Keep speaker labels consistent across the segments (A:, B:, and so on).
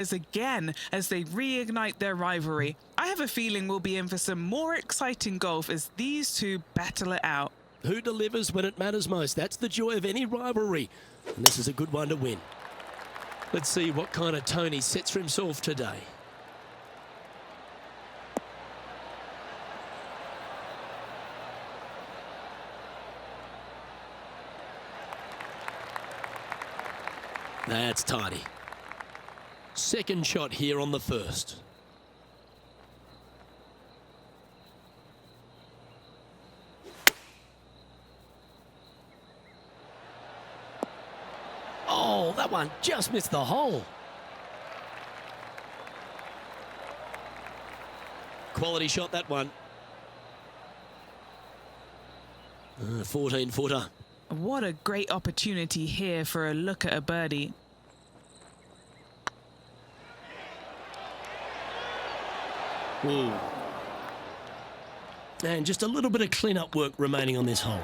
A: again as they reignite their rivalry. I have a feeling we'll be in for some more exciting golf as these two battle it out.
B: Who delivers when it matters most? That's the joy of any rivalry. And this is a good one to win. Let's see what kind of tone he sets for himself today. That's tidy. Second shot here on the first. Oh, that one just missed the hole. Quality shot, that one. 14-footer.
A: What a great opportunity here for a look at a birdie.
B: Ooh. And just a little bit of clean-up work remaining on this hole.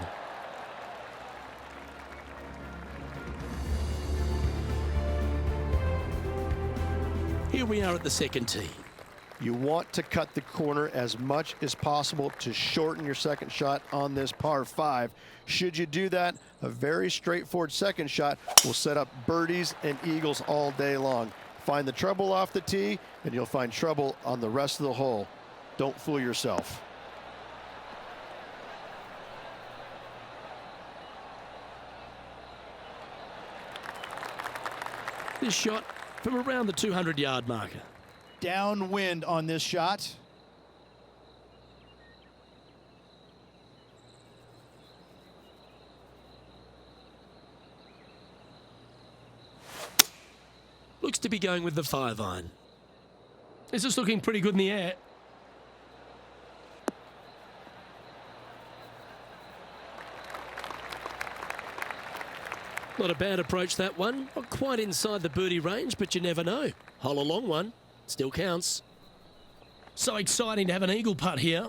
B: Here we are at the second tee.
C: You want to cut the corner as much as possible to shorten your second shot on this par 5. Should you do that, a very straightforward second shot will set up birdies and eagles all day long. Find the trouble off the tee, and you'll find trouble on the rest of the hole. Don't fool yourself.
B: This shot from around the 200-yard marker.
D: Downwind on this shot.
B: Looks to be going with the 5-iron. This is looking pretty good in the air. Not a bad approach, that one. Not quite inside the birdie range, but you never know. Hole a long one. Still counts. So exciting to have an eagle putt here.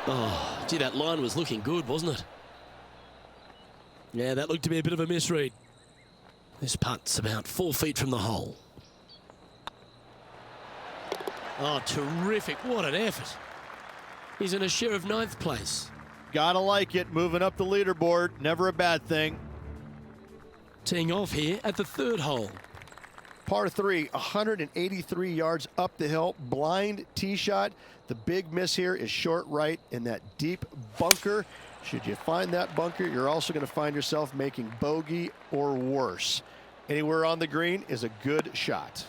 B: Oh, gee, that line was looking good, wasn't it? Yeah, that looked to be a bit of a misread. This putt's about 4 feet from the hole. Oh, terrific. What an effort. He's in a share of 9th place.
D: Gotta like it. Moving up the leaderboard. Never a bad thing.
B: Teeing off here at the 3rd hole.
C: Par 3, 183 yards up the hill. Blind tee shot. The big miss here is short right in that deep bunker. Should you find that bunker, you're also going to find yourself making bogey or worse. Anywhere on the green is a good shot.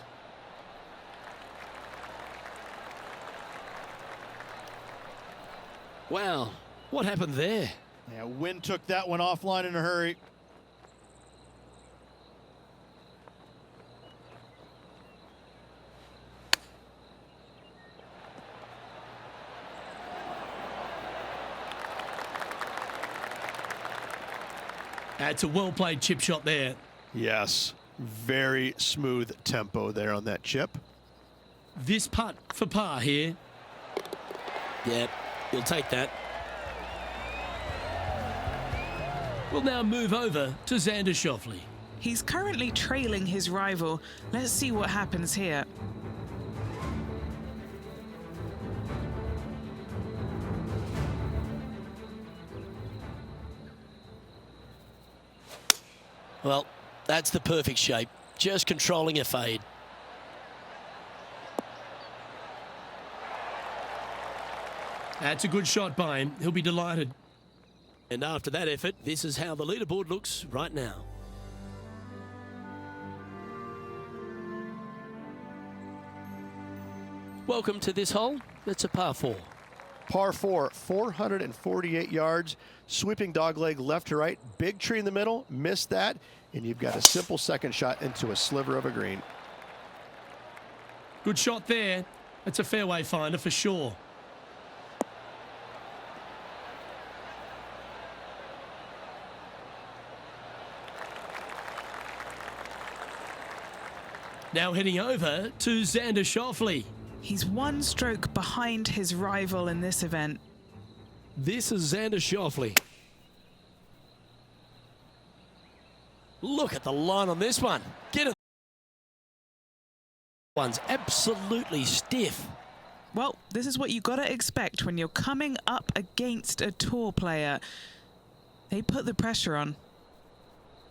B: Wow, what happened there?
D: Yeah, wind took that one offline in a hurry.
B: It's a well-played chip shot there.
C: Yes, very smooth tempo there on that chip.
B: This putt for par here. Yep, he'll take that. We'll now move over to Xander Schauffele.
A: He's currently trailing his rival. Let's see what happens here.
B: Well, that's the perfect shape. Just controlling a fade. That's a good shot by him. He'll be delighted. And after that effort, this is how the leaderboard looks right now. Welcome to this hole. It's a par 4.
C: Par 4, 448 yards, sweeping dogleg left to right, big tree in the middle, missed that, and you've got a simple second shot into a sliver of a green.
B: Good shot there. It's a fairway finder for sure. Now heading over to Xander Schauffele.
A: He's one stroke behind his rival in this event.
B: This is Xander Schauffele. Look at the line on this one. Get it. One's absolutely stiff.
A: Well, this is what you got to expect when you're coming up against a tour player. They put the pressure on.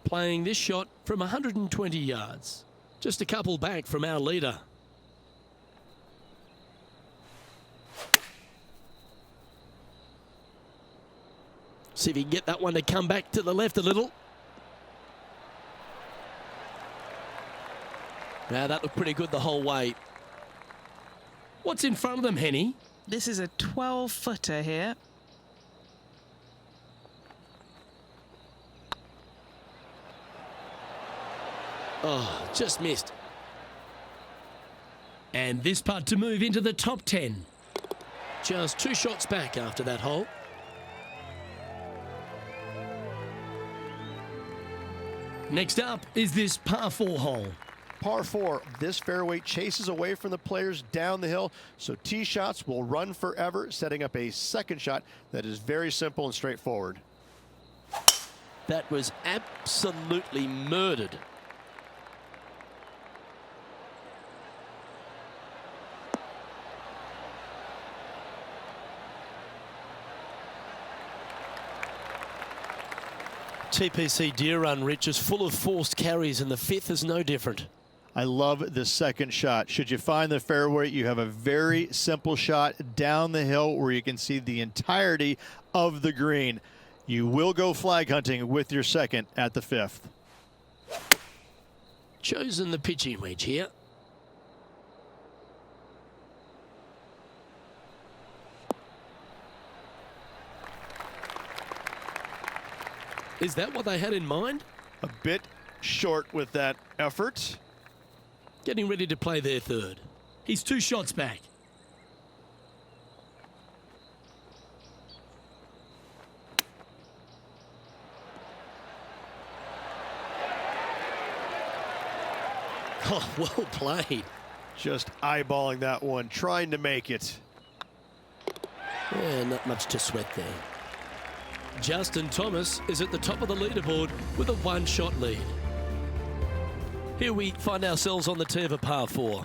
B: Playing this shot from 120 yards. Just a couple back from our leader. See if he can get that one to come back to the left a little. Now that looked pretty good the whole way. What's in front of them, Henny?
A: This is a 12-footer here.
B: Oh, just missed. And this putt to move into the top 10. Just 2 shots back after that hole. Next up is this par 4 hole.
C: Par 4, this fairway chases away from the players down the hill, so tee shots will run forever, setting up a second shot that is very simple and straightforward.
B: That was absolutely murdered. TPC Deere run, Rich, is full of forced carries, and the 5th is no different.
C: I love the second shot. Should you find the fairway, you have a very simple shot down the hill where you can see the entirety of the green. You will go flag hunting with your second at the 5th.
B: Chosen the pitching wedge here. Is that what they had in mind?
C: A bit short with that effort.
B: Getting ready to play their 3rd. He's 2 shots back. Oh, well played.
C: Just eyeballing that one, trying to make it.
B: Yeah, not much to sweat there. Justin Thomas is at the top of the leaderboard with a 1-shot lead. Here we find ourselves on the tee of a par 4.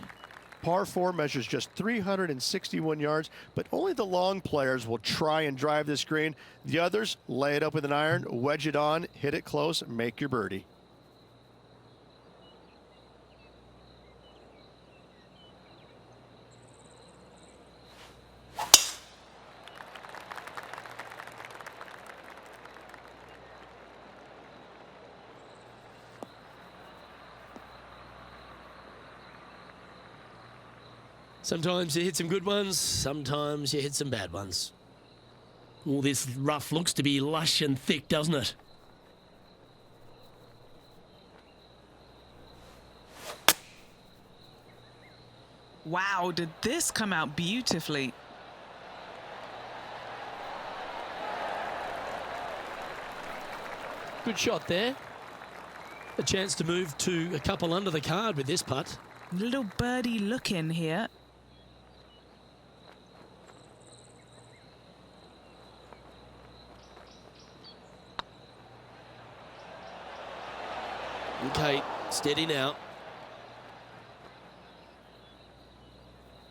C: Par 4 measures just 361 yards, but only the long players will try and drive this green. The others lay it up with an iron, wedge it on, hit it close, make your birdie.
B: Sometimes you hit some good ones, sometimes you hit some bad ones. All this rough looks to be lush and thick, doesn't it?
A: Wow, did this come out beautifully?
B: Good shot there. A chance to move to a couple under the card with this putt.
A: Little birdie look in here.
B: Okay, steady now.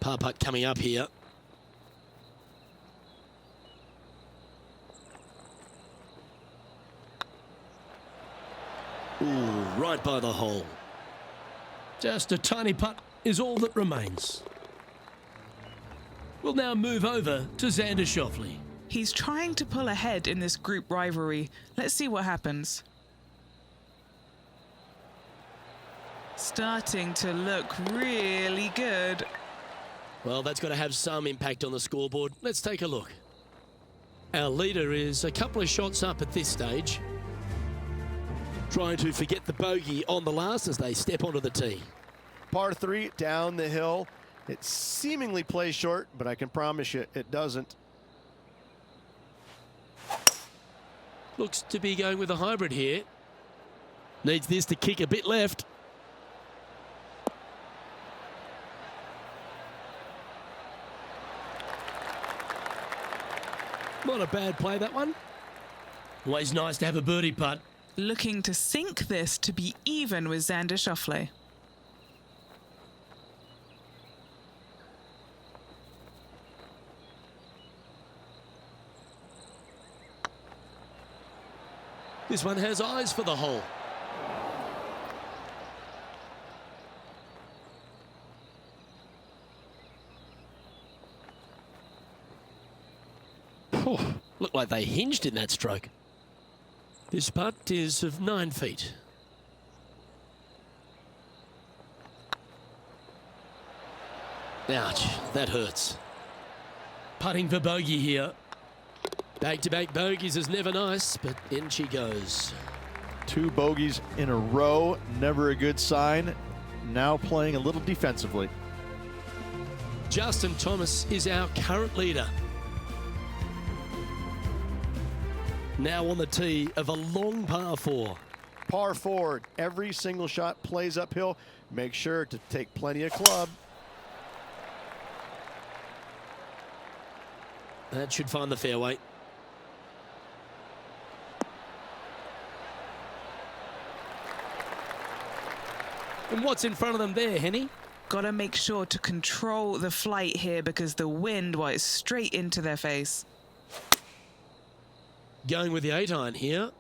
B: Par putt coming up here. Ooh, right by the hole. Just a tiny putt is all that remains. We'll now move over to Xander Schauffele.
A: He's trying to pull ahead in this group rivalry. Let's see what happens. Starting to look really good.
B: Well, that's got to have some impact on the scoreboard. Let's take a look. Our leader is a couple of shots up at this stage. Trying to forget the bogey on the last as they step onto the tee.
C: Par 3 down the hill. It seemingly plays short, but I can promise you it doesn't.
B: Looks to be going with a hybrid here. Needs this to kick a bit left. Not a bad play, that one. Always nice to have a birdie putt.
A: looking to sink this to be even with Xander Schauffele.
B: This one has eyes for the hole. Looked like they hinged in that stroke. This putt is of 9 feet. Ouch, that hurts. Putting for bogey here. Back-to-back bogeys is never nice, but in she goes.
C: 2 bogeys in a row, never a good sign. Now playing a little defensively.
B: Justin Thomas is our current leader. Now on the tee of a long par 4.
C: Par 4, every single shot plays uphill. Make sure to take plenty of club.
B: That should find the fairway. And what's in front of them there, Henny?
A: Gotta make sure to control the flight here because the wind, well, is straight into their face.
B: Going with the 8-iron here.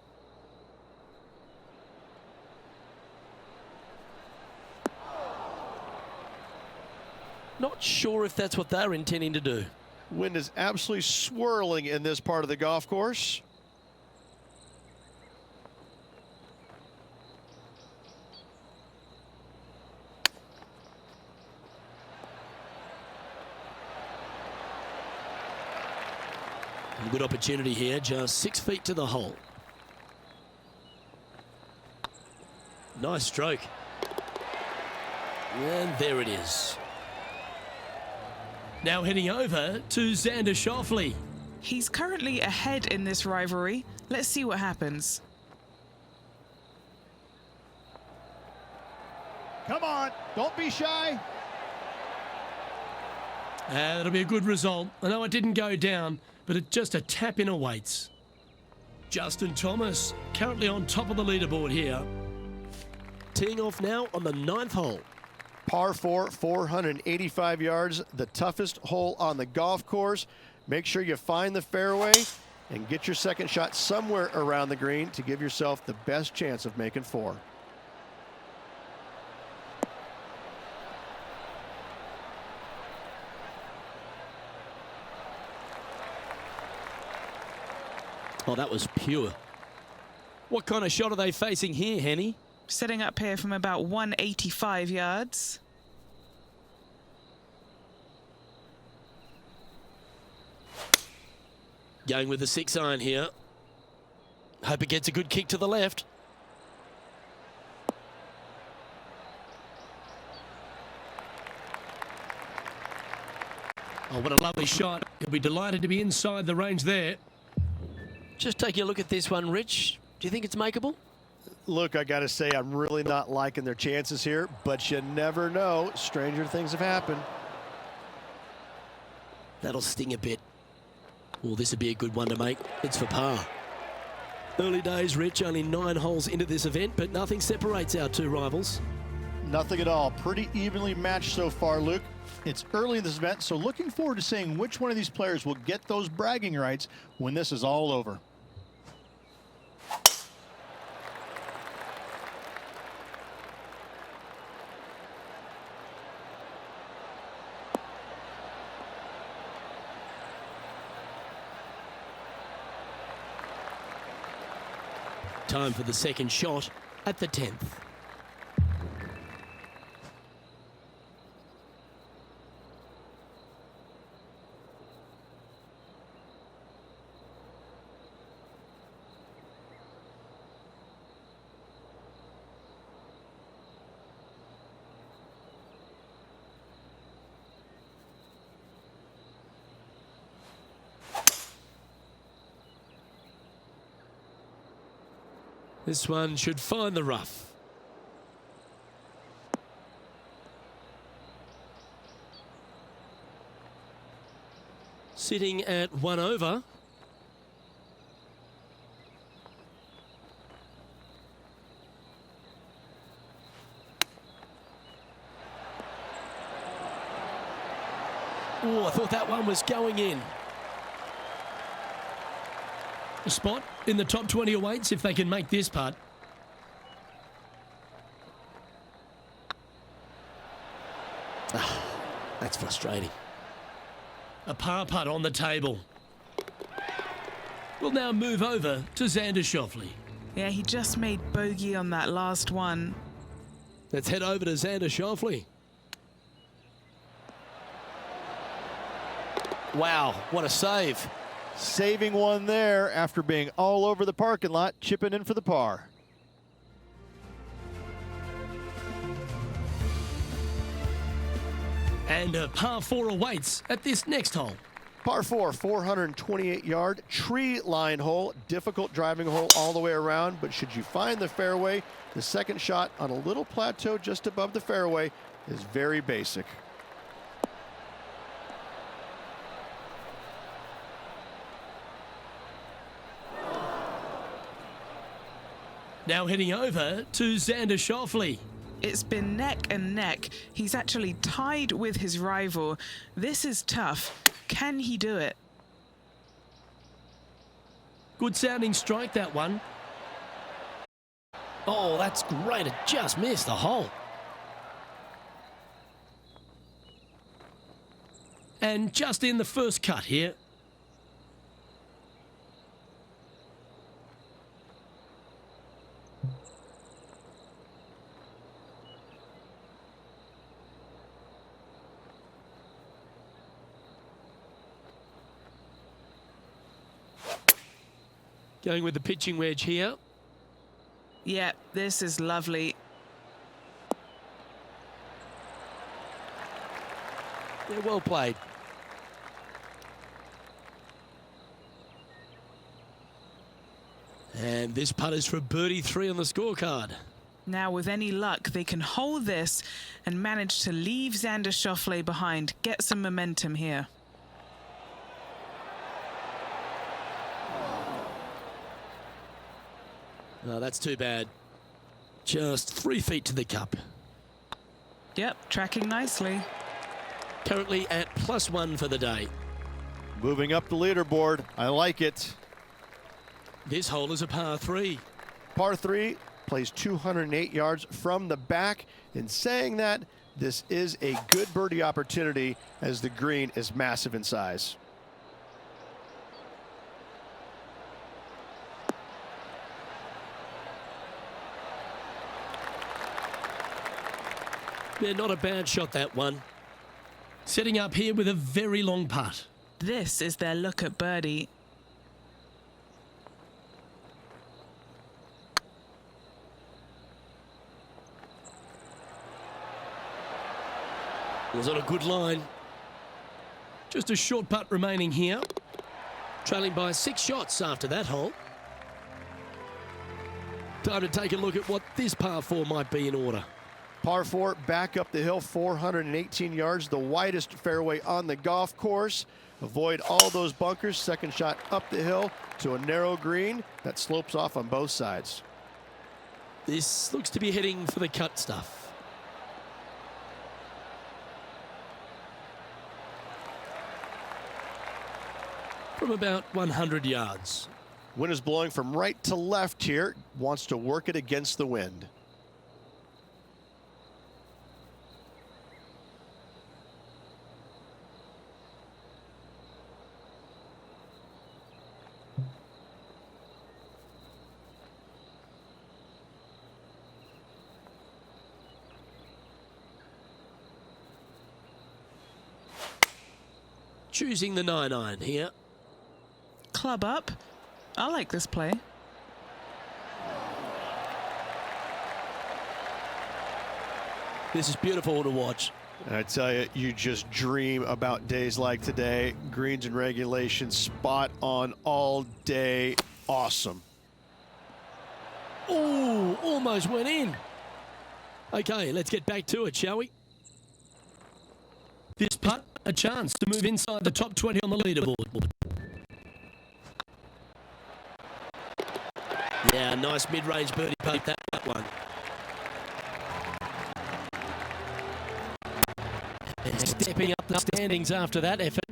B: Not sure if that's what they're intending to do.
C: Wind is absolutely swirling in this part of the golf course.
B: Good opportunity here, just 6 feet to the hole. Nice stroke. And there it is. Now heading over to Xander Schauffele.
A: He's currently ahead in this rivalry. Let's see what happens.
D: Come on, don't be shy.
B: That'll be a good result. I know it didn't go down, but it's just a tap in awaits. Justin Thomas currently on top of the leaderboard here. Teeing off now on the 9th hole.
C: Par 4, 485 yards, the toughest hole on the golf course. Make sure you find the fairway and get your second shot somewhere around the green to give yourself the best chance of making 4.
B: Oh, that was pure. What kind of shot are they facing here, Henny?
A: Setting up here from about 185 yards.
B: Going with the 6-iron here. Hope it gets a good kick to the left. Oh, what a lovely shot. He'll be delighted to be inside the range there. Just taking a look at this one, Rich. Do you think it's makeable?
C: Look, I got to say, I'm really not liking their chances here, but you never know. Stranger things have happened.
B: That'll sting a bit. Well, this would be a good one to make. It's for par. Early days, Rich. Only 9 holes into this event, but nothing separates our 2 rivals.
D: Nothing at all. Pretty evenly matched so far, Luke. It's early in this event, so looking forward to seeing which one of these players will get those bragging rights when this is all over.
B: Time for the second shot at the 10th. This one should find the rough. Sitting at 1 over. Oh, I thought that one was going in. A spot in the top 20 awaits if they can make this putt. That's frustrating. A par putt on the table. We'll now move over to Xander Schauffele.
A: Yeah, he just made bogey on that last one.
B: Let's head over to Xander Schauffele. Wow, what a save.
C: Saving one there after being all over the parking lot, chipping in for the par.
B: And a par 4 awaits at this next hole.
C: Par 4, 428-yard tree line hole. Difficult driving hole all the way around, but should you find the fairway, the second shot on a little plateau just above the fairway is very basic.
B: Now heading over to Xander Schauffele.
A: It's been neck and neck. He's actually tied with his rival. This is tough. Can he do it?
B: Good sounding strike, that one. Oh, that's great. It just missed the hole. And just in the first cut here. Going with the pitching wedge here.
A: Yeah, this is lovely.
B: Yeah, well played. And this putt is for birdie 3 on the scorecard.
A: Now, with any luck, they can hold this and manage to leave Xander Schauffele behind. Get some momentum here.
B: No, that's too bad. Just 3 feet to the cup.
A: Yep, tracking nicely.
B: Currently at +1 for the day.
C: Moving up the leaderboard. I like it.
B: This hole is a par 3.
C: Par 3 plays 208 yards from the back. In saying that, this is a good birdie opportunity as the green is massive in size.
B: Yeah, not a bad shot, that one. Setting up here with a very long putt.
A: This is their look at birdie.
B: Was on a good line. Just a short putt remaining here. Trailing by 6 shots after that hole. Time to take a look at what this par 4 might be in order.
C: Par 4 back up the hill, 418 yards, the widest fairway on the golf course. Avoid all those bunkers. Second shot up the hill to a narrow green that slopes off on both sides.
B: This looks to be heading for the cut stuff. From about 100 yards.
C: Wind is blowing from right to left here. Wants to work it against the wind.
B: Choosing the 9-iron here.
A: Club up. I like this play.
B: This is beautiful to watch.
C: And I tell you, you just dream about days like today. Greens and regulation, spot on all day. Awesome.
B: Oh, almost went in. Okay, let's get back to it, shall we? This putt, a chance to move inside the top 20 on the leaderboard. Yeah, nice mid-range birdie putt, that one. And stepping up up the standings after that effort.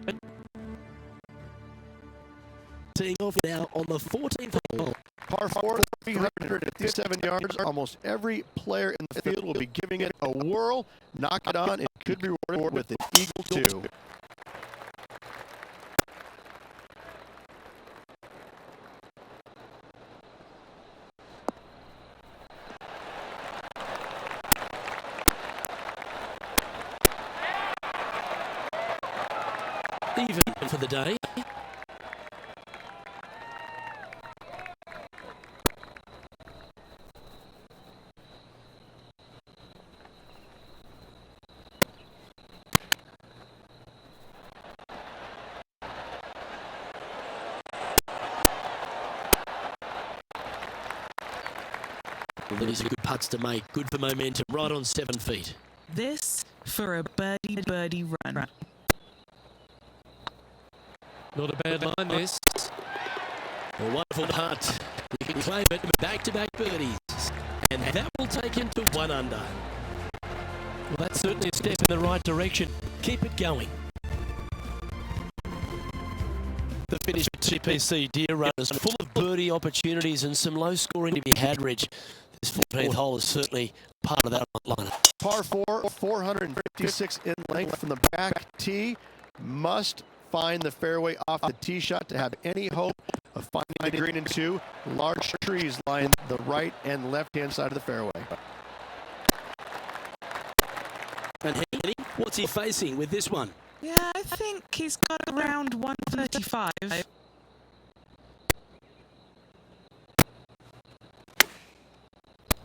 B: Teeing off now on the 14th hole.
C: Par 4, 357 yards. Almost every player in the field will be giving it a whirl. Knock it on. It could be rewarded with an eagle, too.
B: Even for the day. Well, these are good putts to make. Good for momentum. Right on 7 feet.
A: This for a birdie run.
B: Not a bad line, this. A wonderful putt. You can claim it. Back-to-back birdies. And that will take him to 1 under. Well, that's certainly a step in the right direction. Keep it going. The finish at TPC Deere runners full of birdie opportunities and some low scoring to be had, Rich. This 14th hole is certainly part of that lineup.
C: Par 4, 456 in length from the back tee. Must find the fairway off the tee shot to have any hope of finding the green in 2. Large trees line the right and left-hand side of the fairway.
B: And Henry, what's he facing with this one?
A: Yeah, I think he's got around 135.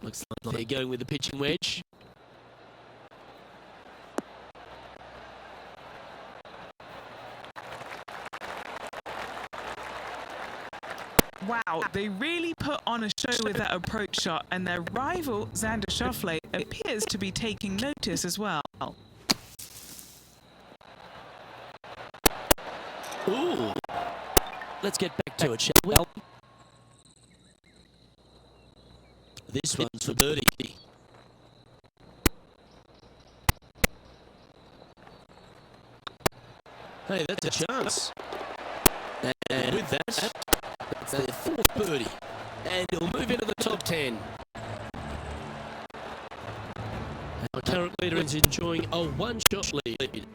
B: Looks like they're going with the pitching wedge.
A: Wow, they really put on a show with that approach shot, and their rival, Xander Schauffele, appears to be taking notice as well.
B: Ooh. Let's get back to it, shall we? This one's for birdie. Hey, that's a chance. And with that, that's their 4th birdie. And he'll move into the top 10. Our current leader is enjoying a 1-shot lead.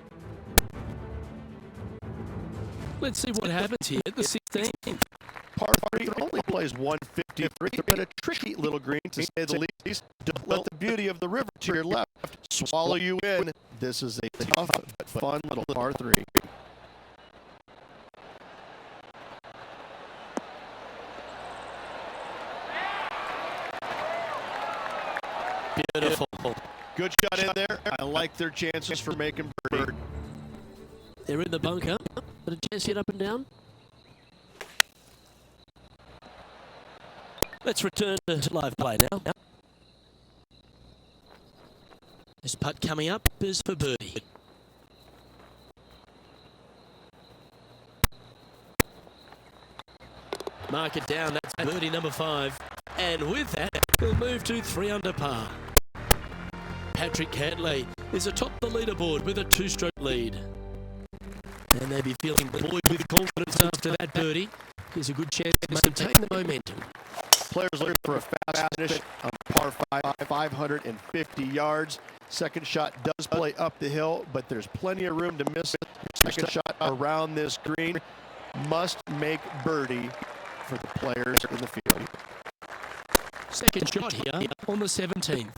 B: Let's see what happens here at the 16th.
C: Par 3 only plays 153, but a tricky little green to say the least. Don't let the beauty of the river to your left swallow you in. This is a tough but fun little par 3.
B: Beautiful.
C: Good shot in there. I like their chances for making birdie.
B: They're in the bunker. Got a chance to get up and down. Let's return to live play now. This putt coming up is for birdie. Mark it down. That's birdie number 5. And with that, we'll move to 3 under par. Patrick Cantlay is atop the leaderboard with a 2-stroke lead. And they'll be feeling buoyed with confidence after that birdie. Here's a good chance to maintain the momentum.
C: Players looking for a fast finish on par 5, 550 yards. Second shot does play up the hill, but there's plenty of room to miss it. Second shot around this green. Must make birdie for the players in the field.
B: Second shot here on the 17th.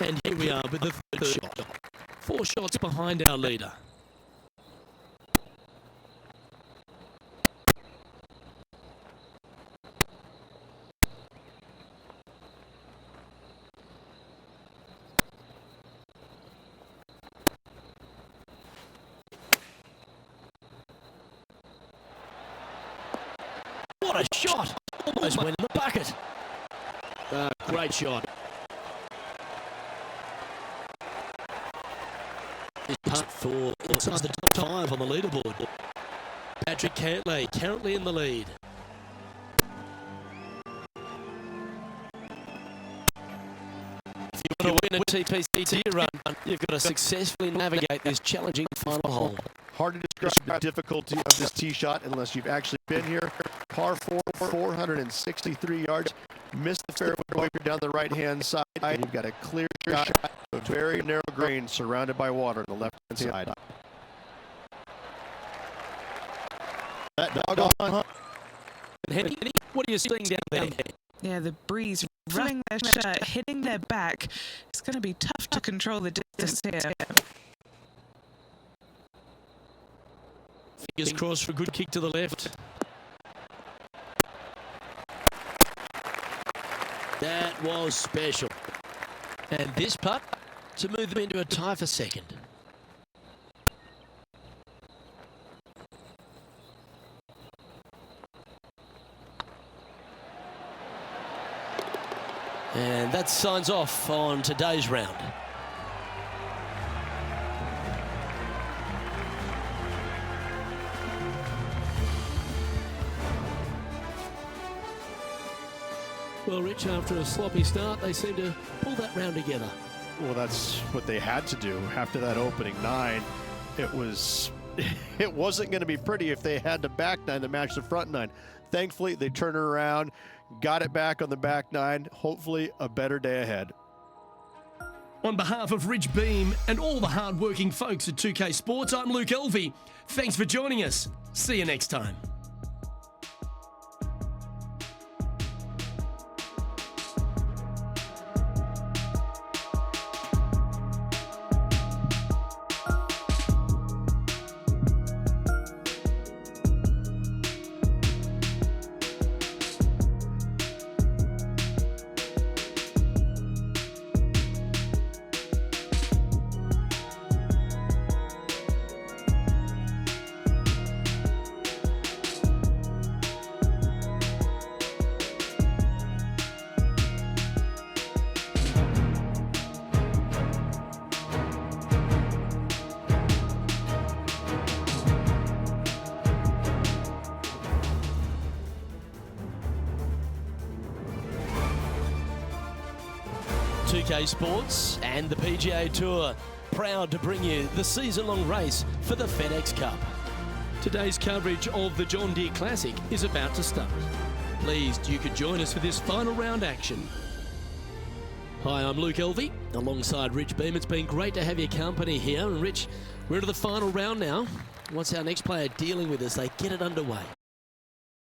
B: And here we are with the 3rd shot. 4 shots behind our leader. What a shot! Almost went in the bucket. Great shot. This putt for inside the top 5 on the leaderboard. Patrick Cantlay currently in the lead. If you want to win a TPC run, you've got to successfully navigate this challenging final hole.
C: Hard to describe the difficulty of this tee shot unless you've actually been here. Par 4, 463 yards. Missed the fairway down the right-hand side. You've got a clear shot, a very narrow green surrounded by water on the left-hand side. That doggone.
B: Henny, what are you seeing down there?
A: Yeah, the breeze rubbing their shirt, hitting their back. It's going to be tough to control the distance here.
B: Fingers crossed for a good kick to the left. That was special. And this putt to move them into a tie for second. And that signs off on today's round. Well, Rich, after a sloppy start, they seem to pull that round together.
C: Well, that's what they had to do after that opening 9. It wasn't going to be pretty if they had the back 9 to match the front 9. Thankfully, they turned it around, got it back on the back 9. Hopefully, a better day ahead.
B: On behalf of Rich Beam and all the hard-working folks at 2K Sports, I'm Luke Elvey. Thanks for joining us. See you next time. PGA Sports and the PGA Tour, proud to bring you the season-long race for the FedEx Cup. Today's coverage of the John Deere Classic is about to start. Pleased you could join us for this final round action. Hi, I'm Luke Elvey, alongside Rich Beam. It's been great to have your company here. And Rich, we're to the final round now. What's our next player dealing with as they get it underway?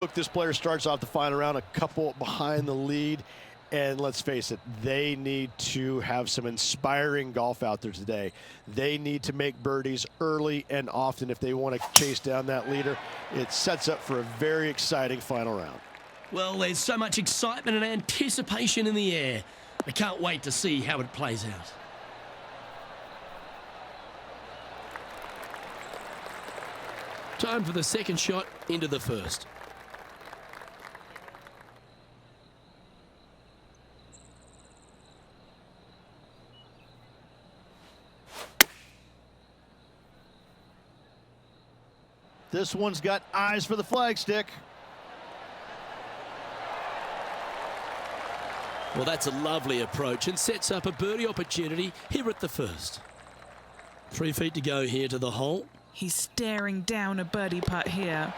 C: Look, this player starts off the final round a couple behind the lead. And let's face it, they need to have some inspiring golf out there today. They need to make birdies early and often if they want to chase down that leader. It sets up for a very exciting final round.
B: Well, there's so much excitement and anticipation in the air. I can't wait to see how it plays out. Time for the second shot into the first.
C: This one's got eyes for the flagstick.
B: Well, that's a lovely approach and sets up a birdie opportunity here at the first. 3 feet to go here to the hole.
A: He's staring down a birdie putt here.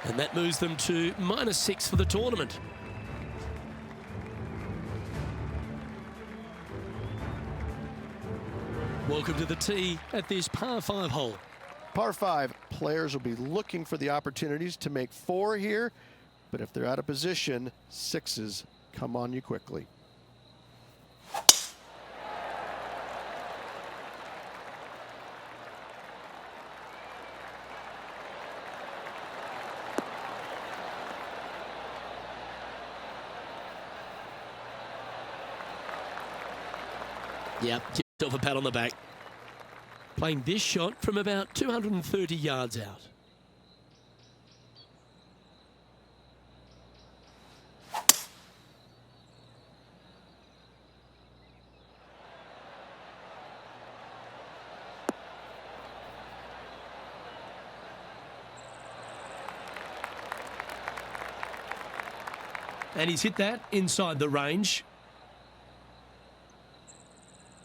B: And that moves them to -6 for the tournament. Welcome to the tee at this par 5 hole.
C: Par 5, players will be looking for the opportunities to make 4 here, but if they're out of position, 6s come on you quickly.
B: Yep, give yourself a pat on the back. Playing this shot from about 230 yards out. And he's hit that inside the range.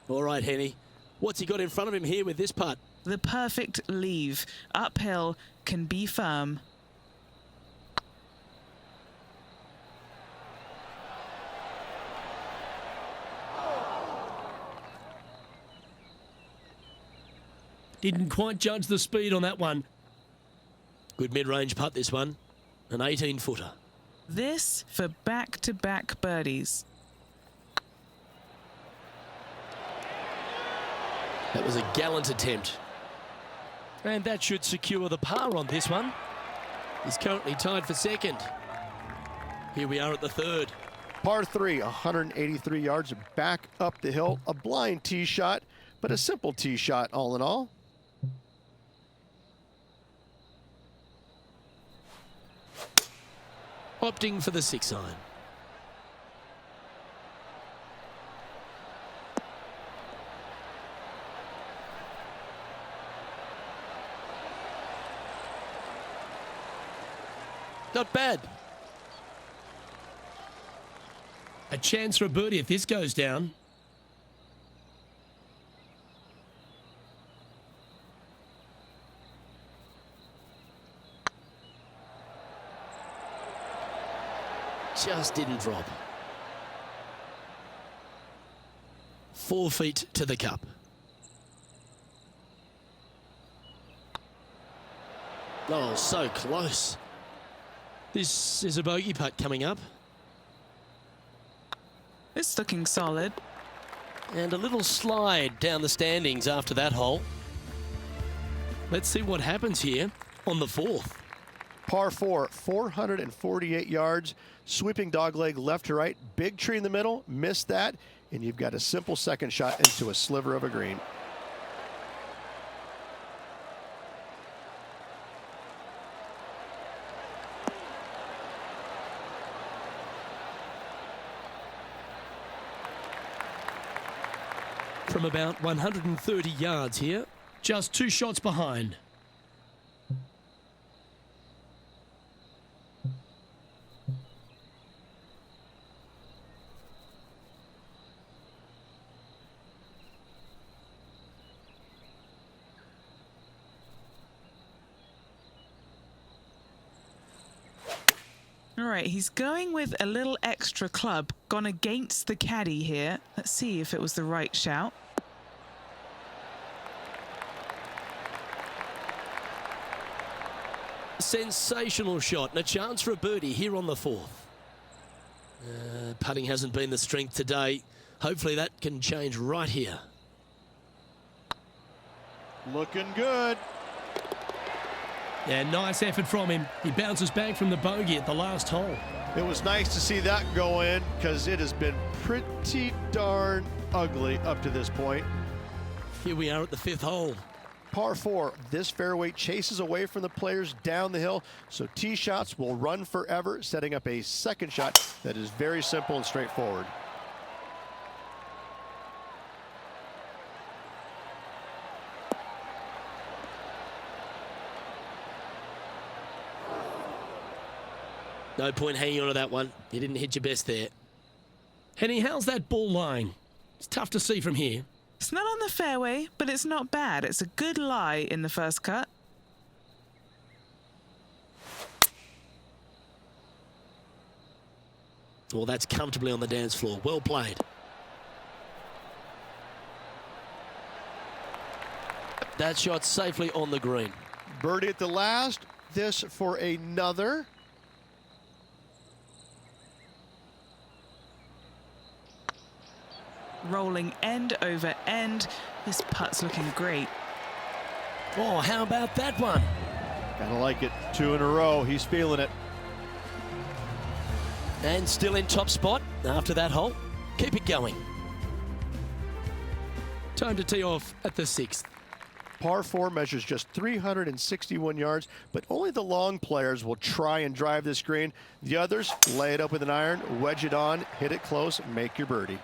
B: All right, Henny. What's he got in front of him here with this putt?
A: The perfect leave. Uphill, can be firm.
B: Didn't quite judge the speed on that one. Good mid-range putt, this one. An 18-footer.
A: This for back-to-back birdies.
B: That was a gallant attempt. And that should secure the par on this one. He's currently tied for second. Here we are at the third.
C: Par 3, 183 yards back up the hill. A blind tee shot, but a simple tee shot all in all.
B: Opting for the 6-iron. Not bad. A chance for a birdie if this goes down. Just didn't drop. 4 feet to the cup. Oh, so close. This is a bogey putt coming up.
A: It's looking solid.
B: And a little slide down the standings after that hole. Let's see what happens here on the fourth.
C: Par 4, 448 yards, sweeping dogleg left to right, big tree in the middle, missed that, and you've got a simple second shot into a sliver of a green.
B: From about 130 yards here, just 2 shots behind.
A: All right, he's going with a little extra club, gone against the caddy here. Let's see if it was the right shout.
B: Sensational shot and a chance for a birdie here on the fourth. Putting hasn't been the strength today. Hopefully that can change right here.
D: Looking good.
B: Yeah, nice effort from him. He bounces back from the bogey at the last hole.
C: It was nice to see that go in because it has been pretty darn ugly up to this point.
B: Here we are at the 5th hole.
C: Par 4, this fairway chases away from the players down the hill, so tee shots will run forever, setting up a second shot that is very simple and straightforward.
B: No point hanging on to that one. You didn't hit your best there. Henny, how's that ball lying? It's tough to see from here.
A: It's not on the fairway, but it's not bad. It's a good lie in the first cut.
B: Well, that's comfortably on the dance floor. Well played. That shot safely on the green.
C: Birdie at the last, this for another.
A: Rolling end over end. This putt's looking great.
B: Oh, how about that one?
C: Gotta like it. 2 in a row. He's feeling it.
B: And still in top spot after that hole. Keep it going. Time to tee off at the 6th.
C: Par 4 measures just 361 yards, but only the long players will try and drive this green. The others lay it up with an iron, wedge it on, hit it close, make your birdie.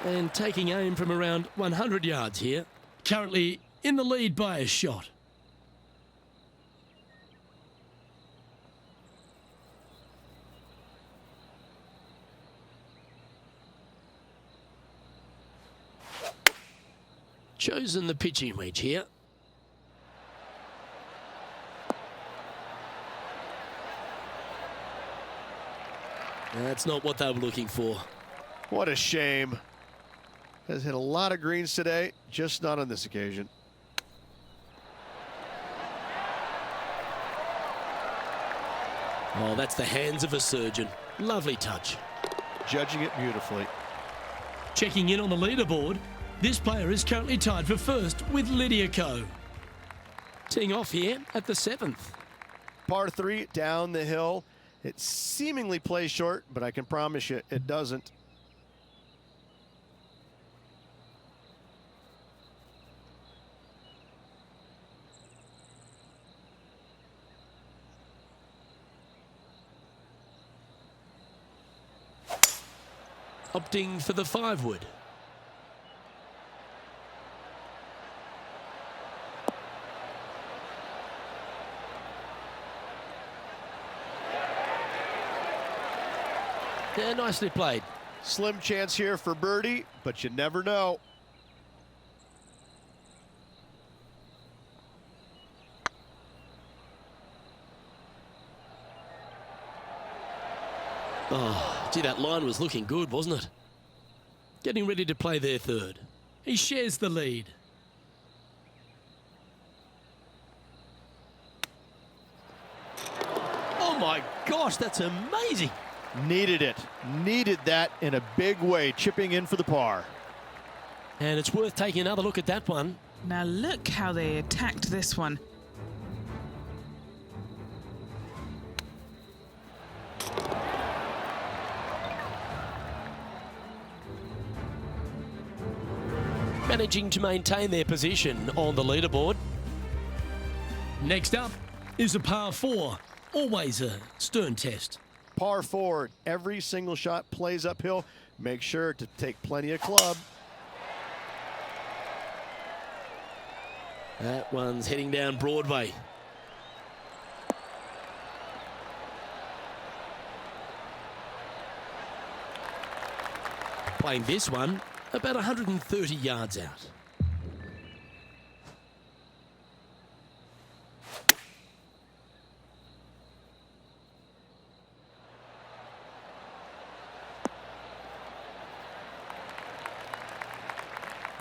B: And taking aim from around 100 yards here. Currently in the lead by a shot. Chosen the pitching wedge here. That's not what they were looking for.
C: What a shame. Has hit a lot of greens today, just not on this occasion.
B: Oh, that's the hands of a surgeon. Lovely touch.
C: Judging it beautifully.
B: Checking in on the leaderboard, this player is currently tied for first with Lydia Ko. Teeing off here at the 7th.
C: Par 3 down the hill. It seemingly plays short, but I can promise you it doesn't.
B: Opting for the 5-wood. Yeah, nicely played.
C: Slim chance here for birdie, but you never know.
B: Oh, gee, that line was looking good, wasn't it? Getting ready to play their 3rd. He shares the lead. Oh my gosh, that's amazing.
C: Needed it. Needed that in a big way, chipping in for the par.
B: And it's worth taking another look at that one.
A: Now look how they attacked this one.
B: Managing to maintain their position on the leaderboard. Next up is a par 4. Always a stern test.
C: Par 4, every single shot plays uphill. Make sure to take plenty of club.
B: That one's heading down Broadway. Playing this one about 130 yards out.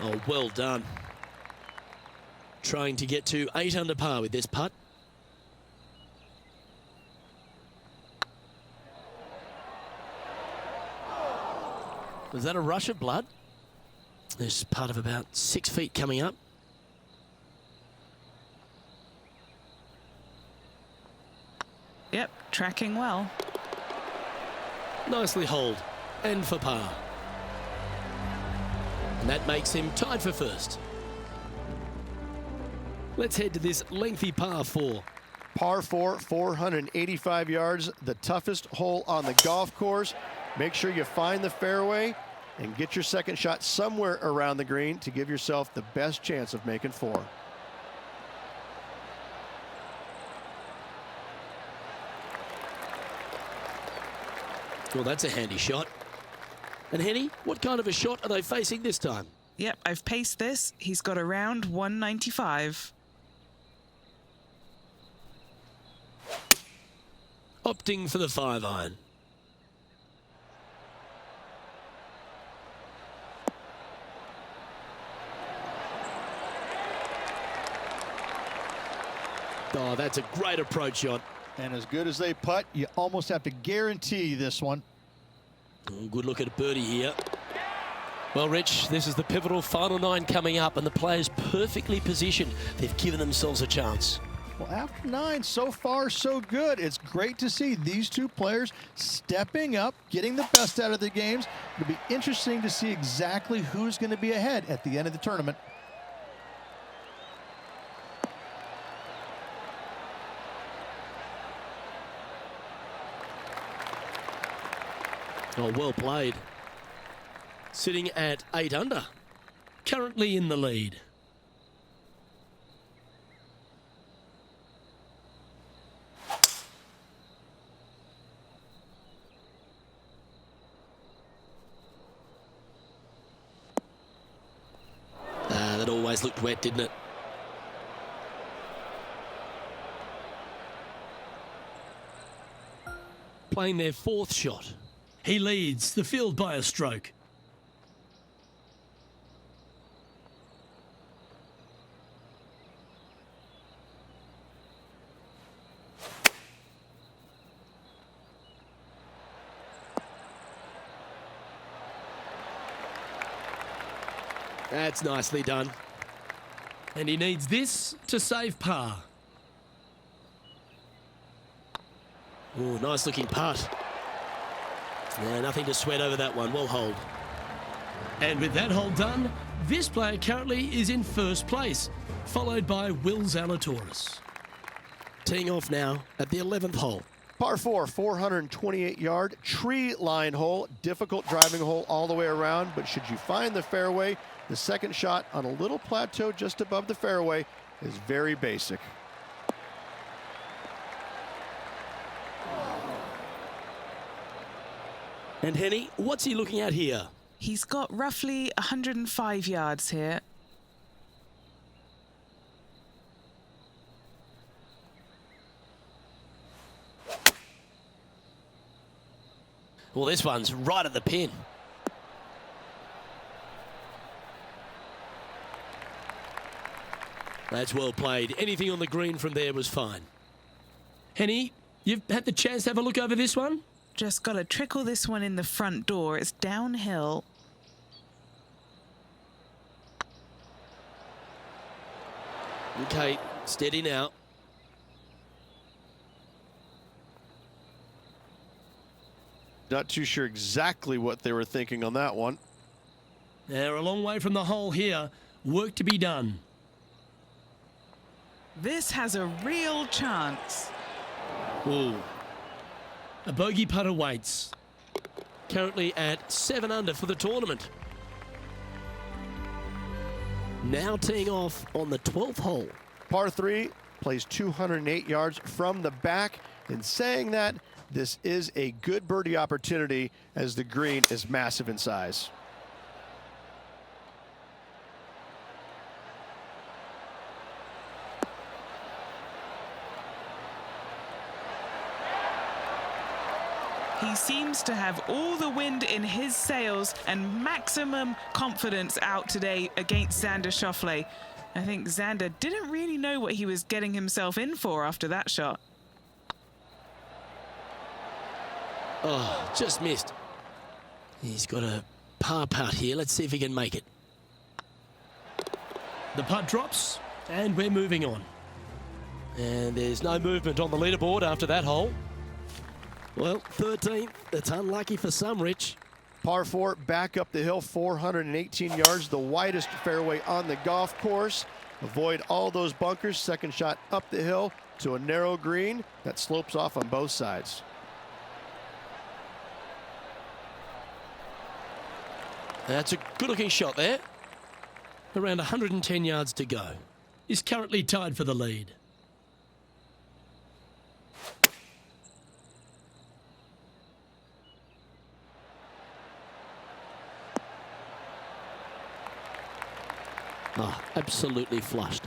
B: Oh, well done. Trying to get to 8 under par with this putt. Was that a rush of blood? This putt of about 6 feet coming up.
A: Yep, tracking well.
B: Nicely holed and for par. And that makes him tied for first. Let's head to this lengthy par 4.
C: Par 4, 485 yards, the toughest hole on the golf course. Make sure you find the fairway and get your second shot somewhere around the green to give yourself the best chance of making 4.
B: Well, that's a handy shot. And Henny, what kind of a shot are they facing this time?
A: Yep, I've paced this. He's got around 195.
B: Opting for the 5-iron. Oh, that's a great approach shot.
D: And as good as they putt, you almost have to guarantee this one.
B: Oh, good look at a birdie here. Well, Rich, this is the pivotal final 9 coming up, and the players perfectly positioned. They've given themselves a chance.
D: Well, after 9, so far so good. It's great to see these two players stepping up, getting the best out of the games. It'll be interesting to see exactly who's going to be ahead at the end of the tournament.
B: Oh, well played. sitting at 8 under, currently in the lead. That always looked wet, didn't it? Playing their 4th shot. He leads the field by a stroke. That's nicely done. And he needs this to save par. Oh, nice looking putt. Yeah, nothing to sweat over that one. Well holed. And with that hole done, this player currently is in 1st place, followed by Will Zalatoris. Teeing off now at the 11th hole.
C: Par 4, 428-yard tree line hole. Difficult driving hole all the way around, but should you find the fairway, the second shot on a little plateau just above the fairway is very basic.
B: And Henny, what's he looking at here?
A: He's got roughly 105 yards here.
B: Well, this one's right at the pin. That's well played. Anything on the green from there was fine. Henny, you've had the chance to have a look over this one?
A: Just got to trickle this one in the front door. It's downhill.
B: Okay, steady now.
C: Not too sure exactly what they were thinking on that one.
B: They're a long way from the hole here. Work to be done.
A: This has a real chance.
B: Ooh. A bogey putt awaits. Currently at 7 under for the tournament. Now teeing off on the 12th hole.
C: Par 3 plays 208 yards from the back. In saying that, this is a good birdie opportunity as the green is massive in size.
A: He seems to have all the wind in his sails and maximum confidence out today against Xander Schauffele. I think Xander didn't really know what he was getting himself in for after that shot.
B: Oh, just missed. He's got a par putt here. Let's see if he can make it. The putt drops, and we're moving on. And there's no movement on the leaderboard after that hole. Well, 13th. That's unlucky for some, Rich.
C: Par 4, back up the hill, 418 yards, the widest fairway on the golf course. Avoid all those bunkers. Second shot up the hill to a narrow green that slopes off on both sides.
B: That's a good-looking shot there. Around 110 yards to go. He's currently tied for the lead. Oh, absolutely flushed.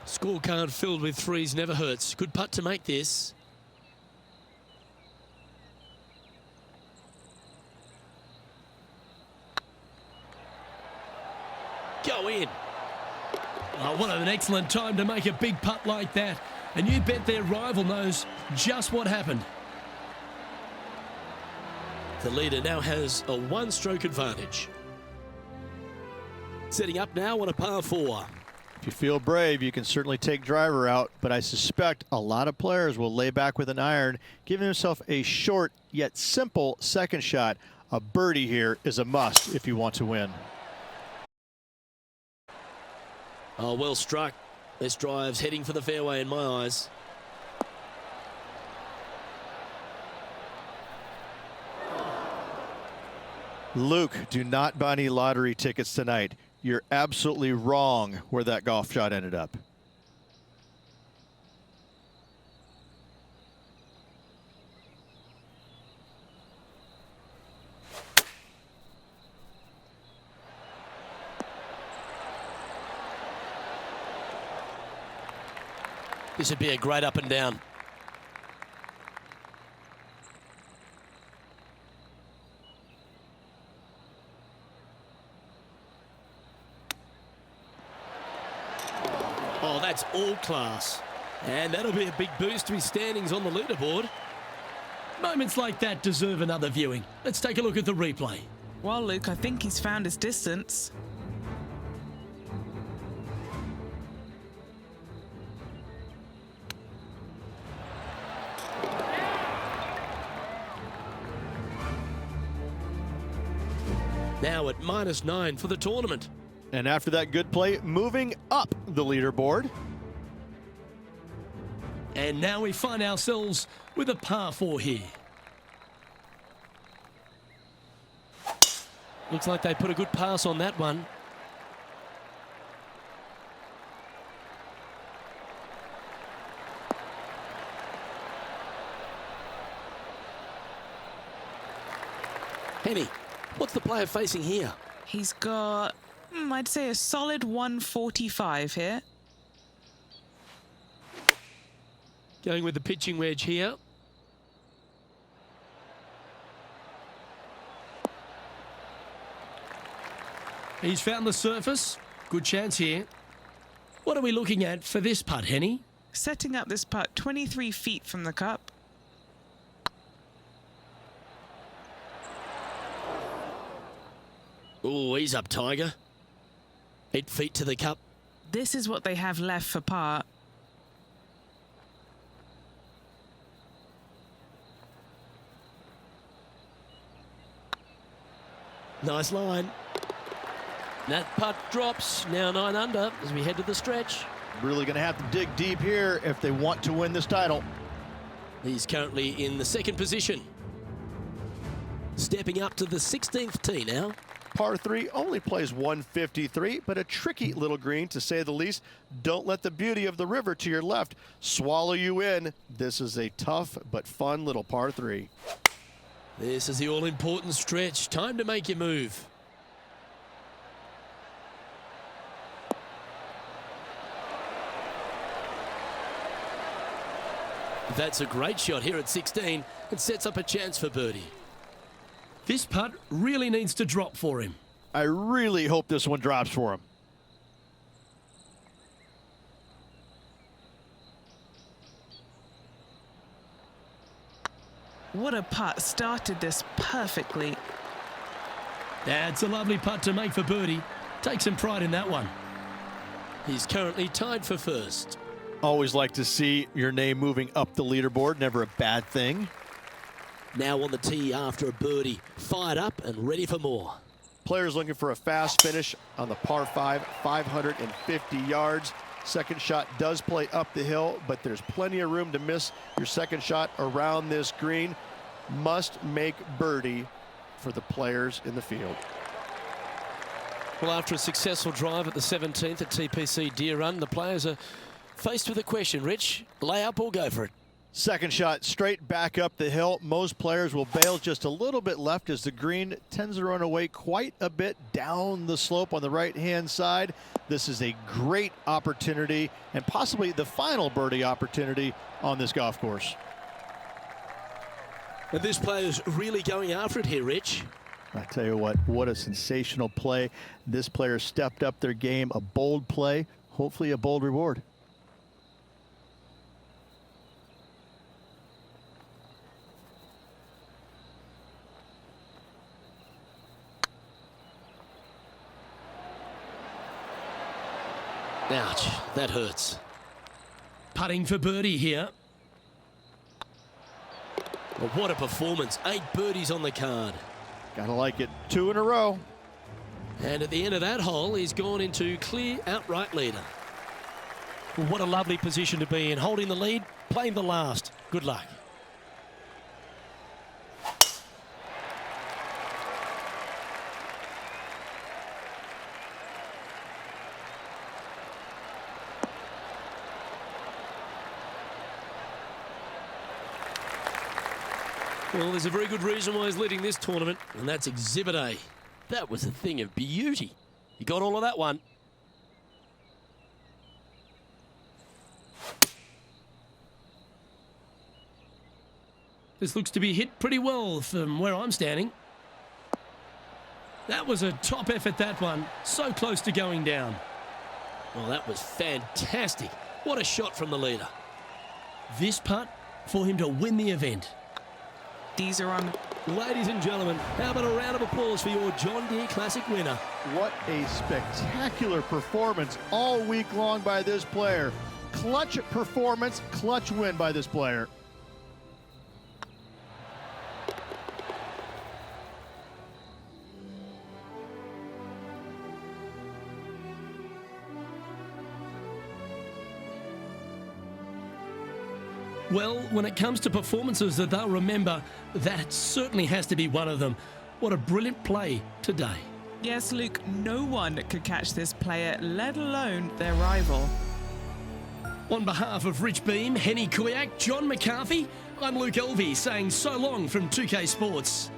B: Scorecard filled with threes never hurts. Good putt to make this. Go in. Oh, what an excellent time to make a big putt like that. And you bet their rival knows just what happened. The leader now has a one-stroke advantage. Setting up now on a par 4.
C: If you feel brave, you can certainly take driver out, but I suspect a lot of players will lay back with an iron, giving himself a short yet simple second shot. A birdie here is a must if you want to win.
B: Oh, well struck. This drive's heading for the fairway in my eyes.
C: Luke, do not buy any lottery tickets tonight. You're absolutely wrong where that golf shot ended up.
B: This would be a great up and down. Oh, that's all class. And that'll be a big boost to his standings on the leaderboard. Moments like that deserve another viewing. Let's take a look at the replay.
A: Well, Luke, I think he's found his distance.
B: Now at -9 for the tournament.
C: And after that good play, moving up the leaderboard.
B: And now we find ourselves with a par 4 here. Looks like they put a good pass on that one. Henny, what's the player facing here?
A: He's got, I'd say, a solid 145 here.
B: Going with the pitching wedge here. He's found the surface. Good chance here. What are we looking at for this putt, Henny?
A: Setting up this putt 23 feet from the cup.
B: Oh, he's up, Tiger. 8 feet to the cup.
A: This is what they have left for par.
B: Nice line. That putt drops. Now 9 under as we head to the stretch.
C: Really going to have to dig deep here if they want to win this title.
B: He's currently in the 2nd position. Stepping up to the 16th tee now.
C: Par 3 only plays 153, but a tricky little green to say the least. Don't let the beauty of the river to your left swallow you in. This is a tough but fun little par 3.
B: This is the all-important stretch. Time to make your move. That's a great shot here at 16 and sets up a chance for birdie. This putt really needs to drop for him.
C: I really hope this one drops for him.
A: What a putt. Started this perfectly.
B: That's a lovely putt to make for birdie. Take some pride in that one. He's currently tied for 1st.
C: Always like to see your name moving up the leaderboard. Never a bad thing.
B: Now on the tee after a birdie. Fired up and ready for more.
C: Players looking for a fast finish on the par 5, 550 yards. Second shot does play up the hill, but there's plenty of room to miss your second shot around this green. Must make birdie for the players in the field.
B: Well, after a successful drive at the 17th at TPC Deere Run, the players are faced with a question, Rich. Lay up or go for it?
C: Second shot straight back up the hill. Most players will bail just a little bit left as the green tends to run away quite a bit down the slope on the right-hand side. This is a great opportunity and possibly the final birdie opportunity on this golf course.
B: And this player's really going after it here, Rich.
C: I tell you what a sensational play. This player stepped up their game, a bold play, hopefully a bold reward.
B: Ouch, that hurts. Putting for birdie here. Well, what a performance. 8 birdies on the card.
C: Gotta like it. 2 in a row.
B: And at the end of that hole, he's gone into clear outright leader. Well, what a lovely position to be in. Holding the lead, playing the last. Good luck. Well, there's a very good reason why he's leading this tournament, and that's Exhibit A. That was a thing of beauty. He got all of that one. This looks to be hit pretty well from where I'm standing. That was a top effort, that one. So close to going down. Well, that was fantastic. What a shot from the leader. This putt for him to win the event.
A: These are on.
B: Ladies and gentlemen, how about a round of applause for your John Deere Classic winner?
C: What a spectacular performance all week long by this player. Clutch performance, clutch win by this player.
B: Well, when it comes to performances that they'll remember, that certainly has to be one of them. What a brilliant play today.
A: Yes, Luke, no one could catch this player, let alone their rival.
B: On behalf of Rich Beam, Henny Kuyak, John McCarthy, I'm Luke Elvey saying so long from 2K Sports.